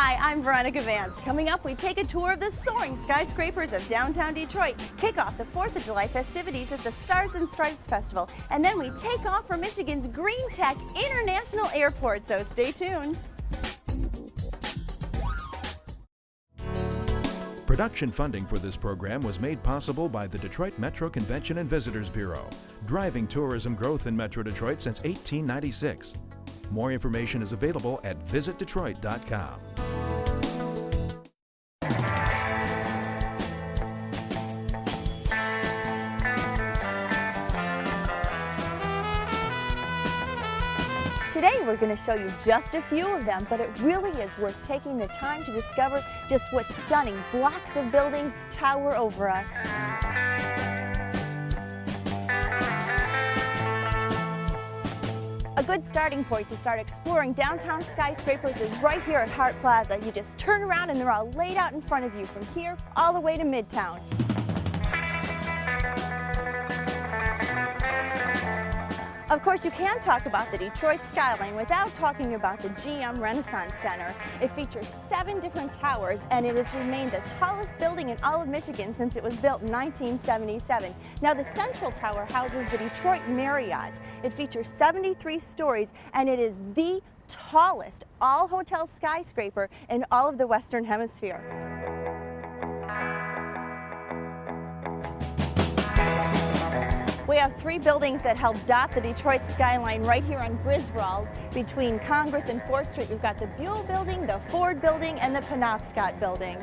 Hi, I'm Veronica Vance. Coming up, we take a tour of the soaring skyscrapers of downtown Detroit, kick off the 4th of July festivities at the Stars and Stripes Festival, and then we take off for Michigan's Green Tech International Airport, so stay tuned. Production funding for this program was made possible by the Detroit Metro Convention and Visitors Bureau, driving tourism growth in Metro Detroit since 1896. More information is available at visitdetroit.com. Today we're going to show you just a few of them, but it really is worth taking the time to discover just what stunning blocks of buildings tower over us. A good starting point to start exploring downtown skyscrapers is right here at Hart Plaza. You just turn around and they're all laid out in front of you from here all the way to Midtown. Of course, you can't talk about the Detroit skyline without talking about the GM Renaissance Center. It features 7 different towers, and it has remained the tallest building in all of Michigan since it was built in 1977. Now, the central tower houses the Detroit Marriott. It features 73 stories, and it is the tallest all-hotel skyscraper in all of the Western Hemisphere. We have 3 buildings that help dot the Detroit skyline right here on Griswold. Between Congress and 4th Street, we've got the Buell Building, the Ford Building, and the Penobscot Building.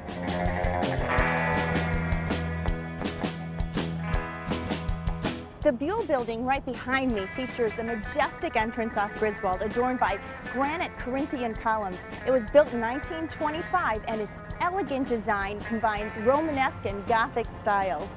The Buell Building right behind me features a majestic entrance off Griswold adorned by granite Corinthian columns. It was built in 1925, and its elegant design combines Romanesque and Gothic styles.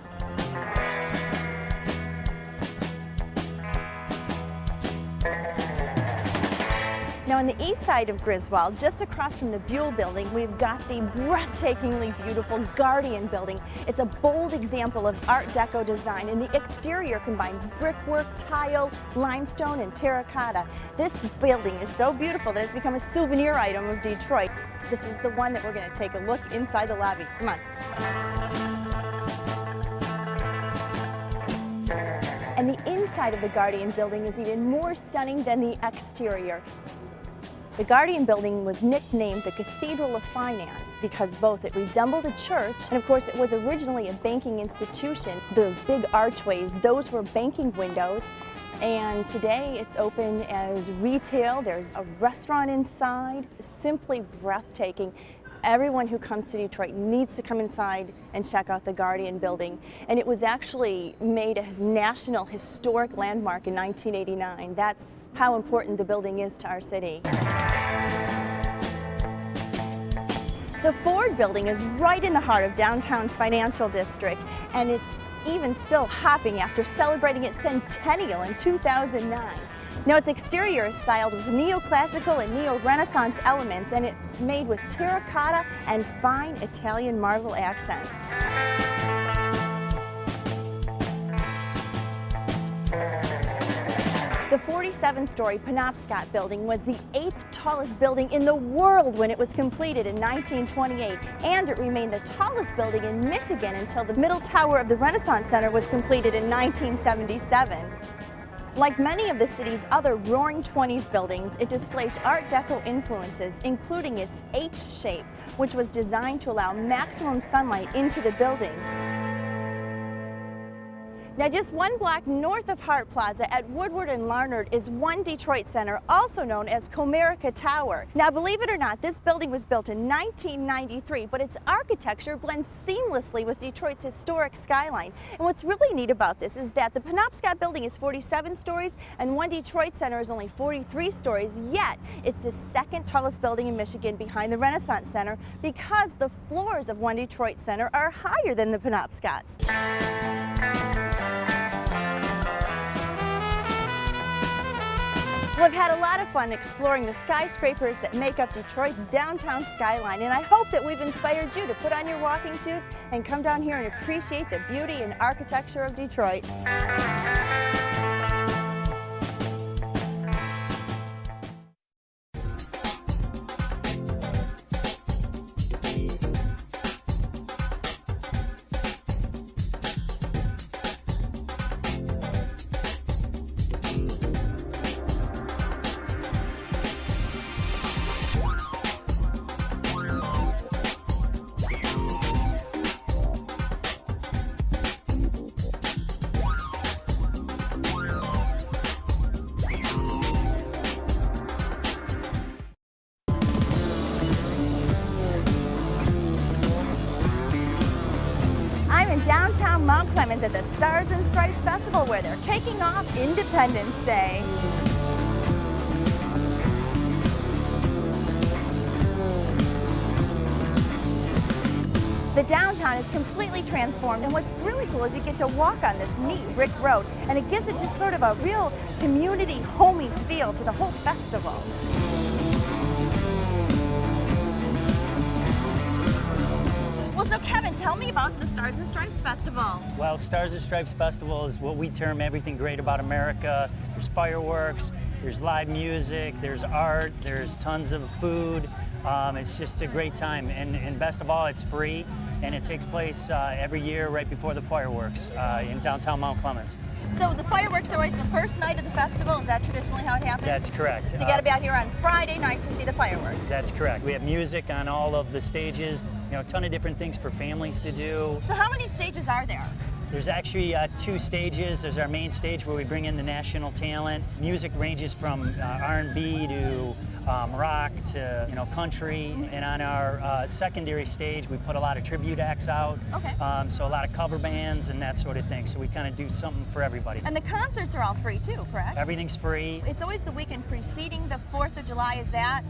Now, on the east side of Griswold, just across from the Buell Building, we've got the breathtakingly beautiful Guardian Building. It's a bold example of Art Deco design, and the exterior combines brickwork, tile, limestone, and terracotta. This building is so beautiful that it's become a souvenir item of Detroit. This is the one that we're going to take a look inside the lobby. Come on. And the inside of the Guardian Building is even more stunning than the exterior. The Guardian Building was nicknamed the Cathedral of Finance because both it resembled a church and, of course, it was originally a banking institution. Those big archways, those were banking windows, and today it's open as retail. There's a restaurant inside, simply breathtaking. Everyone who comes to Detroit needs to come inside and check out the Guardian Building. And it was actually made a National Historic Landmark in 1989. That's how important the building is to our city. The Ford Building is right in the heart of downtown's financial district, and it's even still hopping after celebrating its centennial in 2009. Now, its exterior is styled with neoclassical and neo-Renaissance elements, and it's made with terracotta and fine Italian marble accents. The 47-story Penobscot Building was the 8th tallest building in the world when it was completed in 1928, and it remained the tallest building in Michigan until the middle tower of the Renaissance Center was completed in 1977. Like many of the city's other Roaring '20s buildings, it displays Art Deco influences, including its H shape, which was designed to allow maximum sunlight into the building. Now, just 1 block north of Hart Plaza at Woodward and Larned is One Detroit Center, also known as Comerica Tower. Now, believe it or not, this building was built in 1993, but its architecture blends seamlessly with Detroit's historic skyline. And what's really neat about this is that the Penobscot Building is 47 stories and One Detroit Center is only 43 stories, yet it's the 2nd tallest building in Michigan behind the Renaissance Center because the floors of One Detroit Center are higher than the Penobscots. We've had a lot of fun exploring the skyscrapers that make up Detroit's downtown skyline, and I hope that we've inspired you to put on your walking shoes and come down here and appreciate the beauty and architecture of Detroit. downtown Mount Clemens at the Stars and Stripes Festival, where they're kicking off Independence Day. The downtown is completely transformed, and what's really cool is you get to walk on this neat brick road, and it gives it just sort of a real community, homey feel to the whole festival. Well, so Kevin, tell me about the Stars and Stripes Festival. Well, Stars and Stripes Festival is what we term everything great about America. There's fireworks, there's live music, there's art, there's tons of food. It's just a great time, and best of all, it's free, and it takes place every year right before the fireworks in downtown Mount Clemens. So the fireworks are always the first night of the festival. Is that traditionally how it happens? That's correct. So you got to be out here on Friday night to see the fireworks. That's correct. We have music on all of the stages, you know, a ton of different things for families to do. So how many stages are there? There's actually 2 stages. There's our main stage where we bring in the national talent. Music ranges from R&B to rock to country, and on our secondary stage we put a lot of tribute acts out. Okay. So a lot of cover bands and that sort of thing. So we kind of do something for everybody. And the concerts are all free too, correct? Everything's free. It's always the weekend preceding the 4th of July. Is that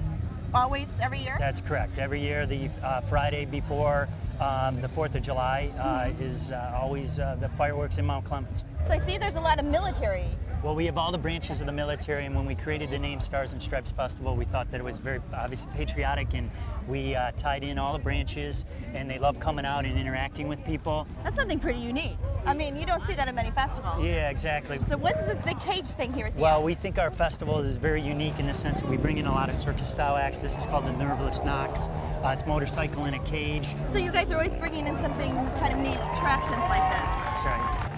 always every year? That's correct. Every year the Friday before the 4th of July is always the fireworks in Mount Clemens. So I see there's a lot of military. Well, we have all the branches of the military, and when we created the name Stars and Stripes Festival, we thought that it was very obviously patriotic, and we tied in all the branches, and they love coming out and interacting with people. That's something pretty unique. I mean, you don't see that at many festivals. Yeah, exactly. So what's this big cage thing here at the Well, end? we think our festival is very unique in the sense that we bring in a lot of circus-style acts. This is called the Nerveless Knocks. It's motorcycle in a cage. So you guys are always bringing in something kind of neat attractions like this. That's right.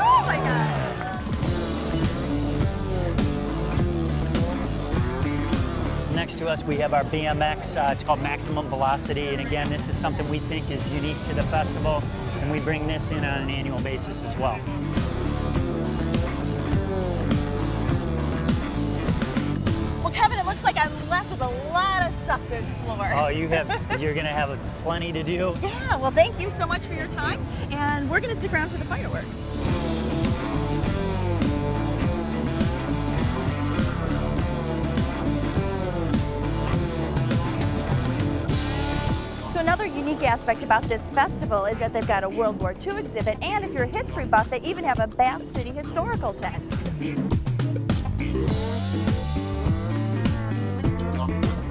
Oh my God! Next to us, we have our BMX. It's called Maximum Velocity, and again, this is something we think is unique to the festival, and we bring this in on an annual basis as well. Well, Kevin, it looks like I'm left with a lot of stuff to explore. Oh, you're gonna have plenty to do. Yeah, well, thank you so much for your time, and we're gonna stick around for the fireworks. So another unique aspect about this festival is that they've got a World War II exhibit, and if you're a history buff, they even have a Bath City historical tent.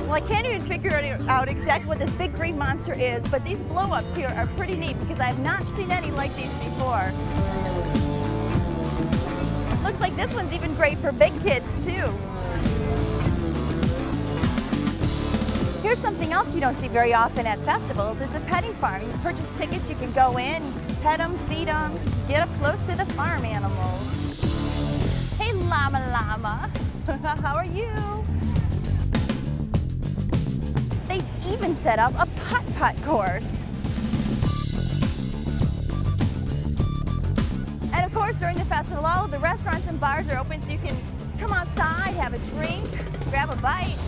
Well, I can't even figure out exactly what this big green monster is, but these blow-ups here are pretty neat because I have not seen any like these before. Looks like this one's even great for big kids, too. Here's something else you don't see very often at festivals. It's a petting farm. You purchase tickets, you can go in, pet them, feed them, get up close to the farm animals. Hey, llama llama. How are you? They even set up a putt-putt course. And of course, during the festival, all of the restaurants and bars are open, so you can come outside, have a drink, grab a bite.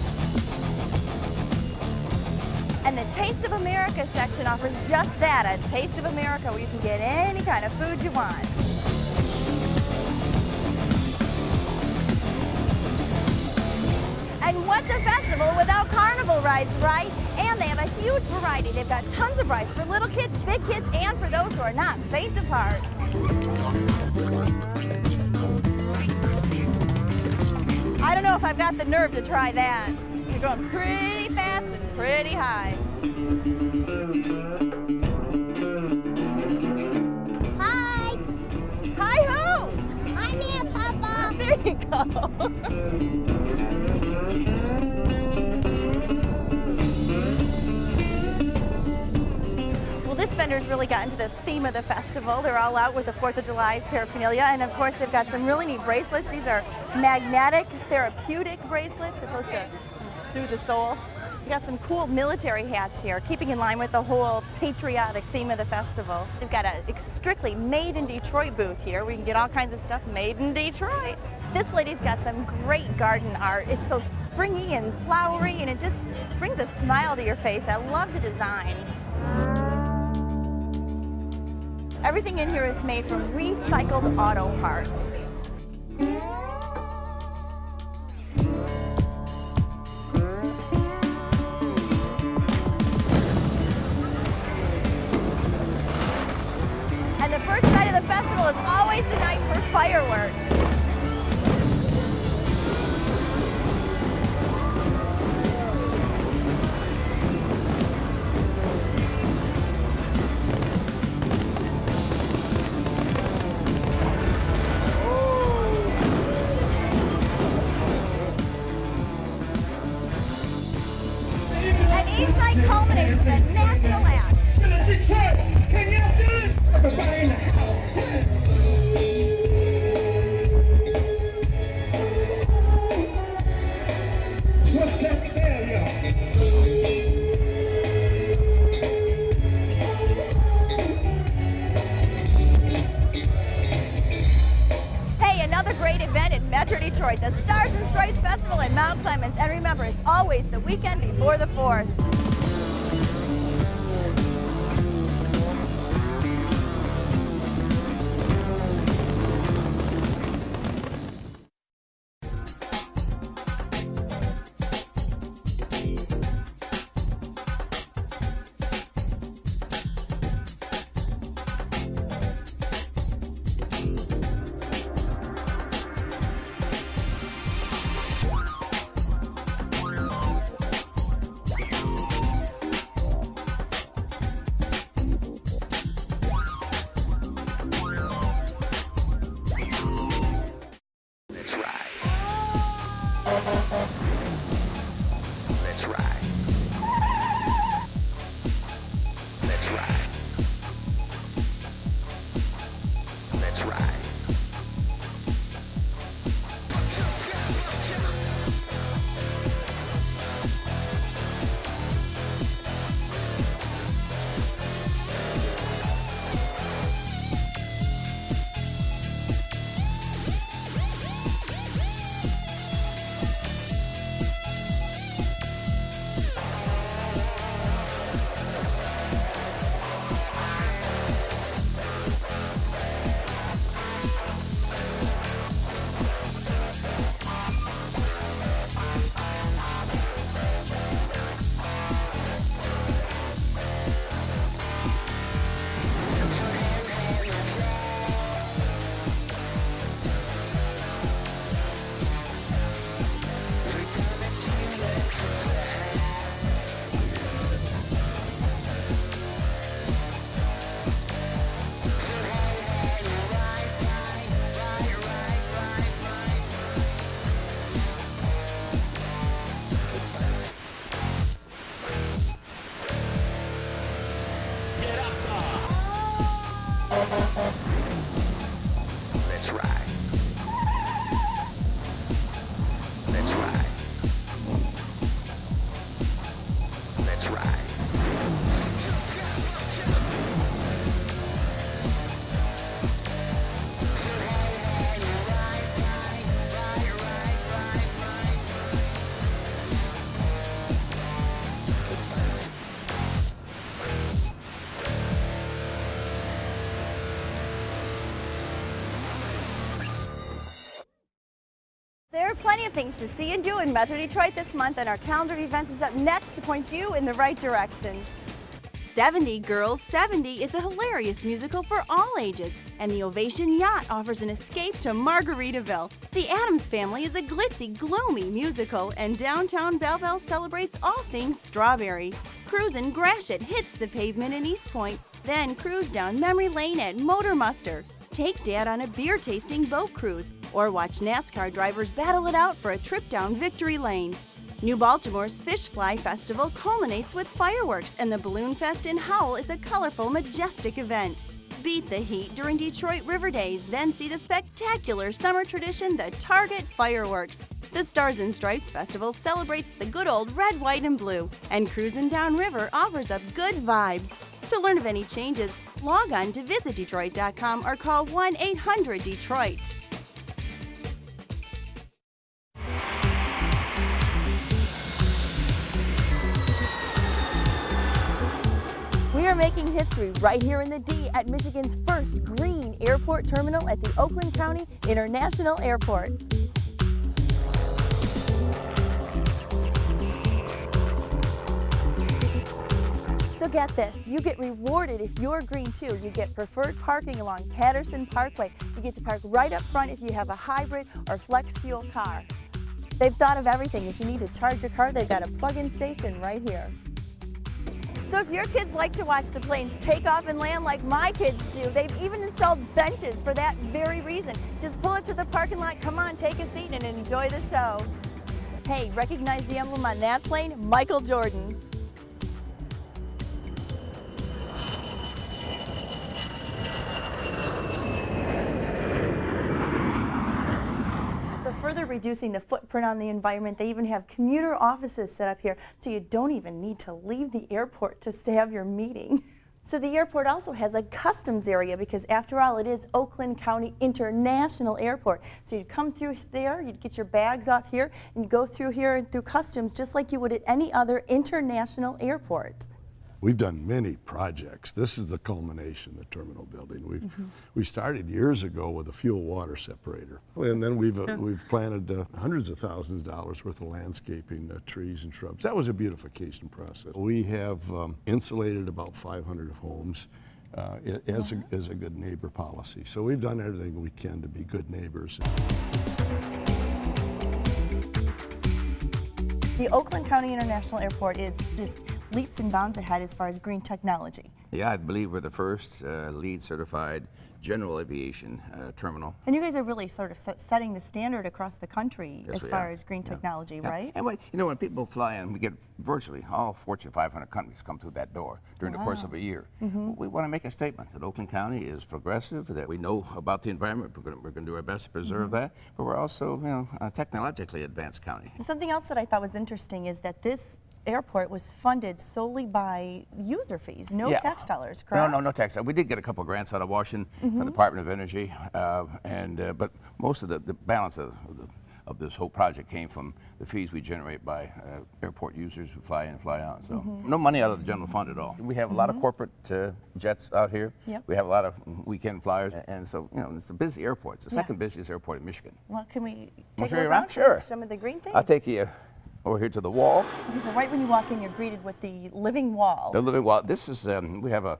And the Taste of America section offers just that, a Taste of America, where you can get any kind of food you want. And what's a festival without carnival rides, right? And they have a huge variety. They've got tons of rides for little kids, big kids, and for those who are not faint of heart. I don't know if I've got the nerve to try that. You're going pretty fast and pretty high. Hi! Hi ho! I'm here, Papa! There you go. Well, this vendor's really gotten to the theme of the festival. They're all out with the 4th of July paraphernalia, and of course they've got some really neat bracelets. These are magnetic, therapeutic bracelets supposed to soothe the soul. We got some cool military hats here, keeping in line with the whole patriotic theme of the festival. They've got a strictly made in Detroit booth here. We can get all kinds of stuff made in Detroit. This lady's got some great garden art. It's so springy and flowery, and it just brings a smile to your face. I love the designs. Everything in here is made from recycled auto parts. And the first night of the festival is always the night for fireworks. And each night culminates with a national anthem. Detroit, can y'all do it? Everybody in the house. What's that spell, y'all? Hey, another great event in Metro Detroit, the Stars and Stripes Festival in Mount Clemens. And remember, it's always the weekend before the 4th. Let's ride. Let's ride. Let's ride. Let's ride. Let's ride. Let's ride. Let's ride. There are plenty of things to see and do in Metro Detroit this month, and our calendar of events is up next to point you in the right direction. 70 Girls 70 is a hilarious musical for all ages, and the Ovation Yacht offers an escape to Margaritaville. The Addams Family is a glitzy, gloomy musical, and downtown Belleville celebrates all things strawberry. Cruisin' Gratiot hits the pavement in East Point, then cruise down memory lane at Motor Muster. Take Dad on a beer-tasting boat cruise, or watch NASCAR drivers battle it out for a trip down Victory Lane. New Baltimore's Fish Fly Festival culminates with fireworks, and the Balloon Fest in Howell is a colorful, majestic event. Beat the heat during Detroit River Days, then see the spectacular summer tradition, the Target Fireworks. The Stars and Stripes Festival celebrates the good old red, white, and blue, and cruising downriver offers up good vibes. To learn of any changes, log on to visitdetroit.com or call 1-800-DETROIT. We are making history right here in the D at Michigan's first green airport terminal at the Oakland County International Airport. So get this, you get rewarded if you're green too. You get preferred parking along Patterson Parkway. You get to park right up front if you have a hybrid or flex fuel car. They've thought of everything. If you need to charge your car, they've got a plug-in station right here. So if your kids like to watch the planes take off and land like my kids do, they've even installed benches for that very reason. Just pull up to the parking lot, come on, take a seat and enjoy the show. Hey, recognize the emblem on that plane? Michael Jordan. So further reducing the footprint on the environment, they even have commuter offices set up here so you don't even need to leave the airport just to have your meeting. So the airport also has a customs area because after all it is Oakland County International Airport. So you'd come through there, you'd get your bags off here and you'd go through here and through customs just like you would at any other international airport. We've done many projects. This is the culmination, the terminal building. We started years ago with a fuel water separator. And then we've planted hundreds of thousands of dollars worth of landscaping, trees and shrubs. That was a beautification process. We have insulated about 500 homes as a good neighbor policy. So we've done everything we can to be good neighbors. The Oakland County International Airport is just leaps and bounds ahead as far as green technology. Yeah, I believe we're the first LEED certified general aviation terminal. And you guys are really sort of setting the standard across the country Yes, as far as green technology, right? And when people fly in, we get virtually all Fortune 500 companies come through that door during the course of a year. We want to make a statement that Oakland County is progressive, that we know about the environment, we're going to do our best to preserve that, but we're also a technologically advanced county. Something else that I thought was interesting is that this airport was funded solely by user fees, no tax dollars, correct? No tax. We did get a couple of grants out of Washington from the Department of Energy, but most of the balance of this whole project came from the fees we generate by airport users who fly in and fly out. So no money out of the general fund at all. We have a lot of corporate jets out here. We have a lot of weekend flyers, and so it's a busy airport. It's the second busiest airport in Michigan. Well, can we take show a you look around? around? Sure. Some of the green things? I'll take you over here to the wall. Okay, so right when you walk in, you're greeted with the living wall. The living wall. This is, we have a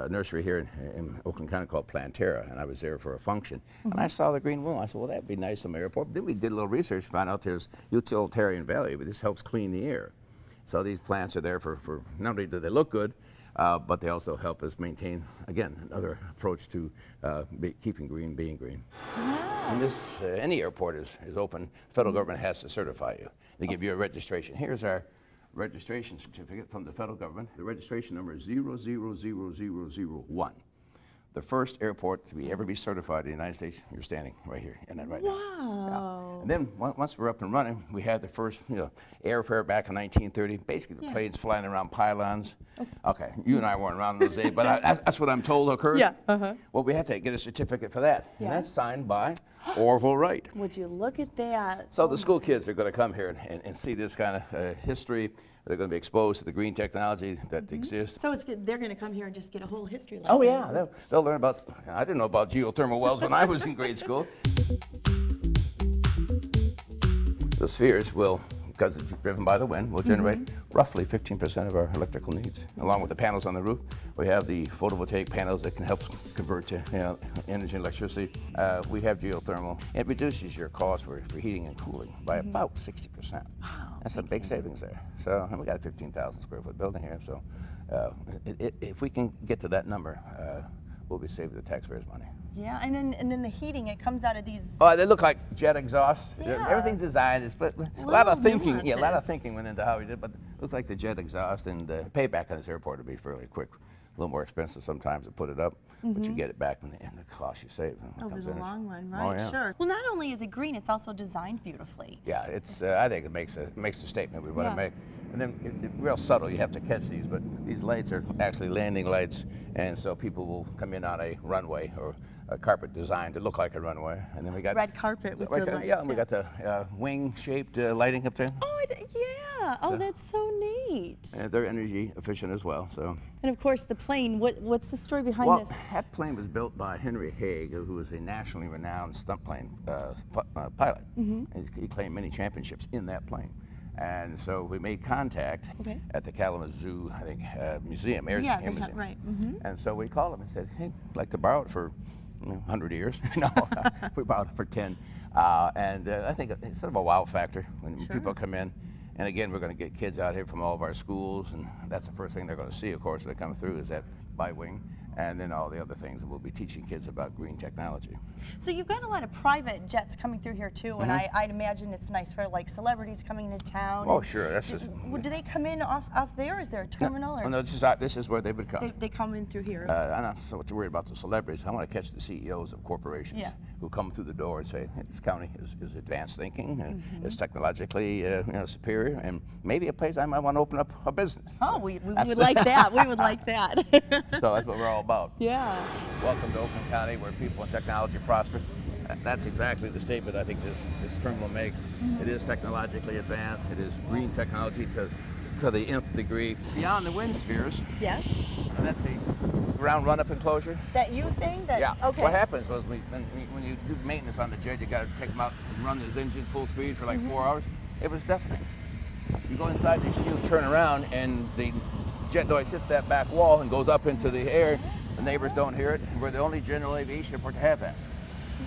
nursery here in Oakland County called Planterra, and I was there for a function. And I saw the green wall. I said, well, that'd be nice on my airport. Then we did a little research, found out there's utilitarian value, but this helps clean the air. So these plants are there for not only do they look good, but they also help us maintain, again, another approach to keeping green, being green. Wow. And this, any airport is open. The federal government has to certify you. They give you a registration. Here's our registration certificate from the federal government. The registration number is 000001. The first airport to ever be certified in the United States. You're standing right here in that right now. Wow. Yeah. And then once we're up and running, we had the first airfare back in 1930. Basically, the planes flying around pylons. Okay, you and I weren't around in those days, but that's what I'm told occurred. Yeah. Well, we had to get a certificate for that, and that's signed by Orville Wright. Would you look at that? So the school kids are going to come here and see this kind of history. They're going to be exposed to the green technology that exists. So it's good. They're going to come here and just get a whole history lesson. Oh yeah, they'll learn about. I didn't know about geothermal wells when I was in grade school. The spheres will, because it's driven by the wind, will generate roughly 15% of our electrical needs. Along with the panels on the roof, we have the photovoltaic panels that can help convert to energy and electricity. We have geothermal. It reduces your cost for heating and cooling by about 60%. Wow. That's a big savings there. So and we got a 15,000 square foot building here. So if we can get to that number, we'll be saving the taxpayers' money. Yeah, and then the heating, it comes out of these. Oh, they look like jet exhaust. Yeah. Everything's designed. It's but a lot of thinking. Yeah, a lot of thinking went into how we did, but it looked like the jet exhaust. And payback on this airport will be fairly quick. A little more expensive sometimes to put it up, but you get it back in the cost you save. Over the long run, right? Oh, yeah. Sure. Well, not only is it green, it's also designed beautifully. Yeah, it's. I think it makes the statement we want to make. And then real subtle, you have to catch these, but these lights are actually landing lights, and so people will come in on a runway or a carpet designed to look like a runway. And then we got red carpet with the lights. Yeah, and we got the wing-shaped lighting up there. Oh, yeah. Oh, that's so neat. neat. And they're energy efficient as well. So. And of course, the plane. What's the story behind Well, this? that plane was built by Henry Haig, who was a nationally renowned stunt plane pilot. He claimed many championships in that plane. And so we made contact at the Kalamazoo, I think, museum, air museum. Right. And so we called him and said, hey, I'd like to borrow it for 100 years. No, we borrowed it for 10. And I think it's sort of a wow factor when people come in. And again, we're going to get kids out here from all of our schools, and that's the first thing they're going to see, of course, when they come through, is that bi-wing, and then all the other things that we'll be teaching kids about green technology. So you've got a lot of private jets coming through here too, and I'd imagine it's nice for like celebrities coming into town. Oh, sure. That's just. Do they come in off there? Is there a terminal? No, or? no, this is where they would come. They come in through here. I'm not so much worried about the celebrities. I want to catch the CEOs of corporations who come through the door and say, hey, this county is advanced thinking, and it's technologically superior, and maybe a place I might want to open up a business. Oh, we would like that. We would like that. So that's what we're all about. Yeah. Welcome to Oakland County, where people and technology prosper. That's exactly the statement I think this terminal makes. It is technologically advanced. It is green technology to the nth degree. Beyond the wind spheres. Yeah. That's the ground run-up enclosure. That U thing? Yeah. Okay. What happens was when you do maintenance on the jet, you got to take them out and run this engine full speed for like 4 hours. It was deafening. You go inside this U, turn around, and the jet noise hits that back wall and goes up into the air. The neighbors don't hear it. We're the only general aviation airport to have that.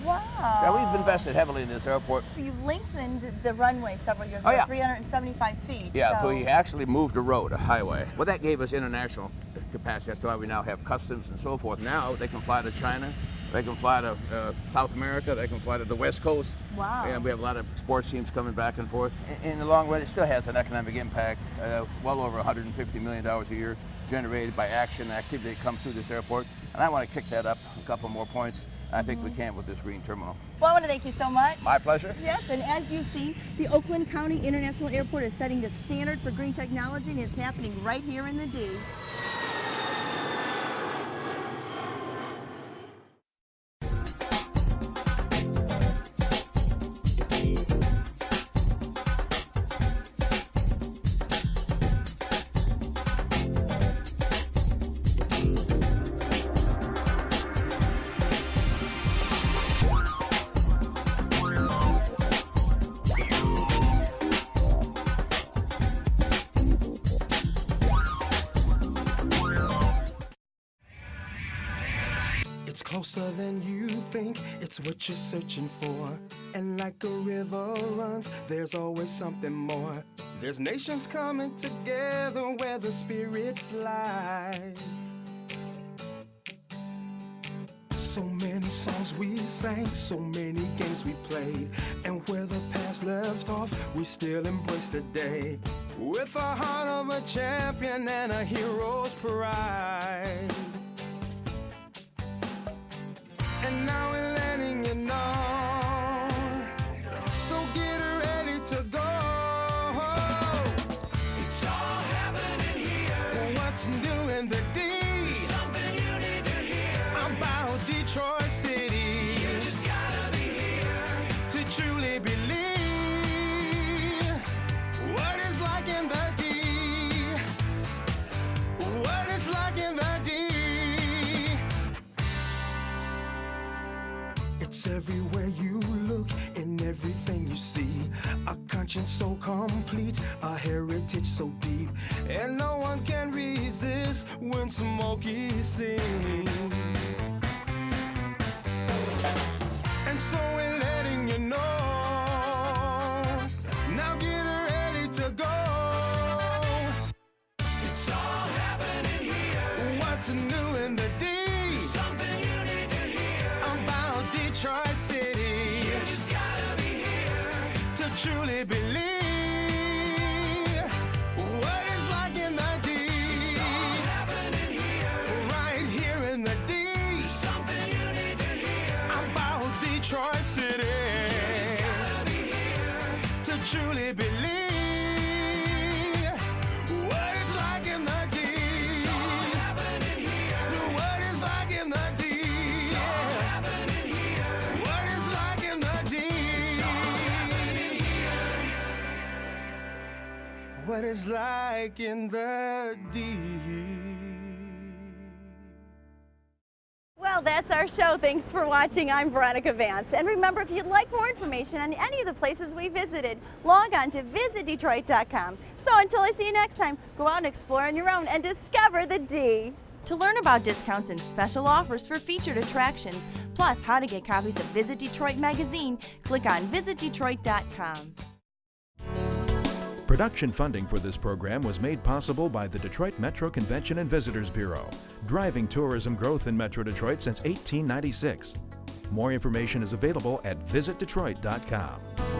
Wow. So we've invested heavily in this airport. You lengthened the runway several years ago, 375 feet. Yeah, so we actually moved a road, a highway. Well, that gave us international capacity. That's why we now have customs and so forth. Now they can fly to China, they can fly to South America, they can fly to the West Coast. Wow. And we have a lot of sports teams coming back and forth. In the long run, it still has an economic impact, well over $150 million a year generated by action and activity that comes through this airport. And I want to kick that up a couple more points. I think we can with this green terminal. Well, I want to thank you so much. My pleasure. Yes, and as you see, the Oakland County International Airport is setting the standard for green technology, and it's happening right here in the D. It's closer than you think, it's what you're searching for. And like a river runs, there's always something more. There's nations coming together where the spirit flies. So many songs we sang, so many games we played. And where the past left off, we still embrace today. With a heart of a champion and a hero's pride. And now we're letting you know, so get ready to go. It's all happening here. What's new in the D? Something you need to hear about Detroit City. You just gotta be here to truly believe what it's like in the D. What it's like in the D. It's everywhere you look, in everything you see. A conscience so complete, a heritage so deep. And no one can resist when Smokey sings. And so we're letting you know, now get ready to go. It's all happening here. What's new in the D? Something you need to hear about Detroit City. You just gotta be here to truly believe what it's like in the D. It's all happening here. Right here in the D. Something you need to hear about Detroit City. You just gotta be here to truly believe what it's like in the D. It's all happening here. What it's like in the D. It's all happening here. What it's like in the D. It's all happening here. what it's like in the deep. Well, that's our show. Thanks for watching. I'm Veronica Vance. And remember, if you'd like more information on any of the places we visited, log on to visitdetroit.com. So until I see you next time, go out and explore on your own and discover the D. To learn about discounts and special offers for featured attractions, plus how to get copies of Visit Detroit magazine, click on visitdetroit.com. Production funding for this program was made possible by the Detroit Metro Convention and Visitors Bureau, driving tourism growth in Metro Detroit since 1896. More information is available at visitdetroit.com.